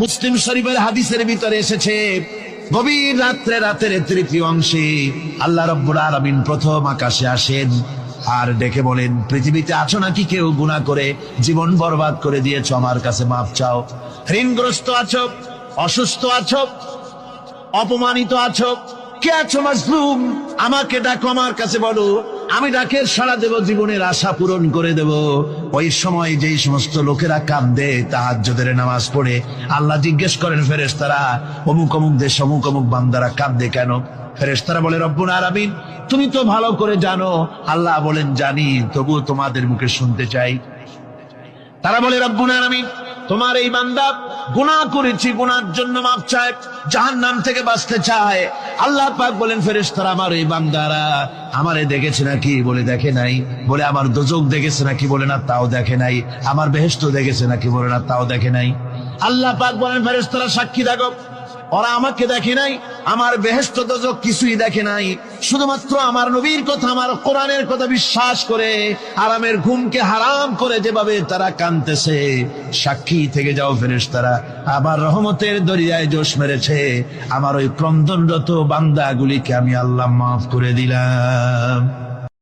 মুসলিম শরীফের হাদিসের ভিতরে এসেছে, গভীর রাত্রে, রাতের তৃতীয় অংশে আল্লাহ রাব্বুল আলামিন প্রথম আকাশে আসেন আর ডেকে বলেন, পৃথিবীতে আছো নাকি কেউ গুনাহ করে জীবন বরবাদ করে দিয়েছো, আমার কাছে মাফ চাও। ঋণগ্রস্ত আছো, অসুস্থ আছো, অপমানিত আছো, কে আছো মাজলুম, আমাকে ডাকো, আমার কাছে বলো, আমি ডাকের সাড়া দেব, জীবনের আশা পূরণ করে দেব। ওই সময় যেই সমস্ত লোকেরা কাঁদে তাহাজ্জুদের নামাজ পড়ে, আল্লাহ জিজ্ঞেস করেন ফেরেশতারা, অমুক অমুক দেশ অমুক অমুক বান্দারা কাঁদে কেন? ফেরেশতারা বলে, রব্বুল আলামিন তুমি তো ভালো করে জানো। আল্লাহ বলেন, জানি, তবুও তোমাদের মুখে শুনতে চাই। তারা বলে, রব্বুল আলামিন তোমার এই বান্দা গুনাহ করেছি, গুনার জন্য মাফ চায়, জাহান্নাম থেকে বাঁচতে চায়। আল্লাহ পাক বলেন, ফেরেশতারা আমার এই বান্দারা আমারে দেখেছে নাকি? বলে দেখে নাই। বলে আমার দোজখ দেখেছে নাকি? বলে না, তাও দেখে নাই। আমার বেহেশত দেখেছে নাকি? বলে না, তাও দেখে নাই। আল্লাহ পাক বলেন, ফেরেশতারা সাক্ষী থাকো, ওরা আমাকে দেখে নাই, আমার বেহেশত দোজখ কিছুই দেখে নাই, শুধুমাত্র আমার নবীর কথা, আমার কোরআনের কথা বিশ্বাস করে আরামের ঘুমকে হারাম করে যেভাবে তারা কাঁদতেছে, সাক্ষী থেকে যাও ফেরেশতারা, আমার রহমতের দরিয়ায় জোশ মেরেছে, আমার ওই ক্রন্দনরত বান্দাগুলিকে আমি আল্লাহ মাফ করে দিলাম।